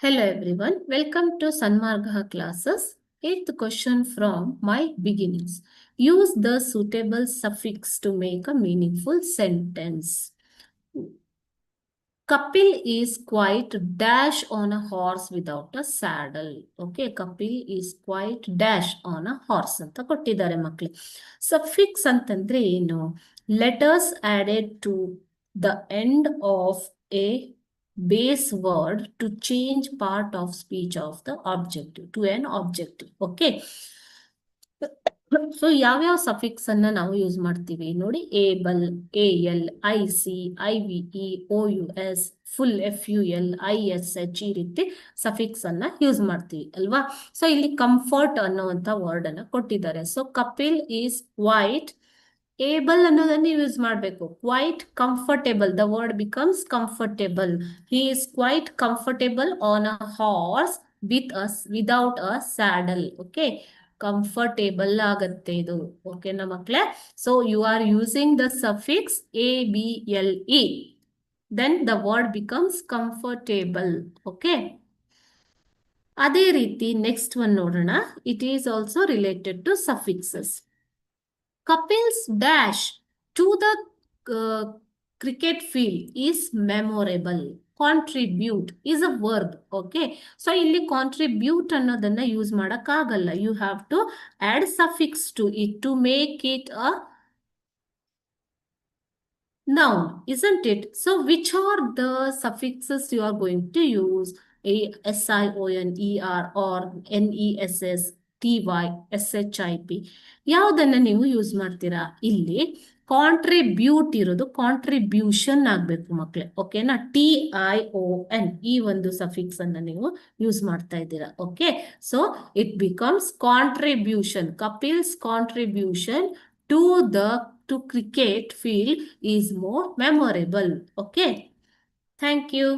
Hello everyone, welcome to Sanmarga classes. Eighth question from my beginnings. Use the suitable suffix to make a meaningful sentence. Kapil is quite dash on a horse without a saddle. Okay, Kapil is quite dash on a horse ಅಂತ ಕೊಟ್ಟಿದ್ದಾರೆ ಮಕ್ಕಳು. Suffix ಅಂತಂದ್ರೆ ಏನು? Letters added to the end of a base word to change part of speech of the objective to an objective. Okay. So ಯಾವ್ಯಾವ suffix ಅನ್ನ ನಾವು use ಮಾಡ್ತೀವಿ ನೋಡಿ, Abel, AL, IC, IVE, OUS, full FUL, ISH ಈ ರೀತಿ suffix ಅನ್ನ use ಮಾಡ್ತೀವಿ ಅಲ್ವಾ. ಸೊ ಇಲ್ಲಿ ಕಂಫರ್ಟ್ ಅನ್ನುವಂತ ವರ್ಡ್ ಅನ್ನ ಕೊಟ್ಟಿದ್ದಾರೆ. So Kapil is quite able ಅನ್ನೋದನ್ನ ಯೂಸ್ ಮಾಡಬೇಕು. Quite comfortable, the word becomes comfortable. He is quite comfortable on a horse without a saddle. Okay, comfortable ಆಗತ್ತೆ ಇದು. ಓಕೆನಾ ಮಕ್ಕಳೇ? So you are using the suffix ABLE, then the word becomes comfortable. Okay, ಅದೇ ರೀತಿ next one ನೋಡೋಣ. It is also related to suffixes. Kapil's dash to the cricket field is memorable. Contribute is a verb. Okay, so ಇಲ್ಲಿ contribute ಅನ್ನೋದನ್ನ use ಮಾಡಕ್ಕಾಗಲ್ಲ. You have to add suffix to it to make it a noun, isn't it? So which are the suffixes you are going to use? SIONER or NESS, TY, SHIP. ಯಾವುದನ್ನ ನೀವು use ಮಾಡ್ತೀರಾ? ಇಲ್ಲಿ contribute ಇರೋದು contribution ಆಗ್ಬೇಕು ಮಕ್ಕಳೇ. ಓಕೆನಾ? TION ಈ ಒಂದು ಸಫಿಕ್ಸ್ ಅನ್ನ ನೀವು ಯೂಸ್ ಮಾಡ್ತಾ ಇದ್ದೀರಾ. Okay, so it becomes contribution. Kapil's contribution to cricket field is more memorable. Okay, thank you.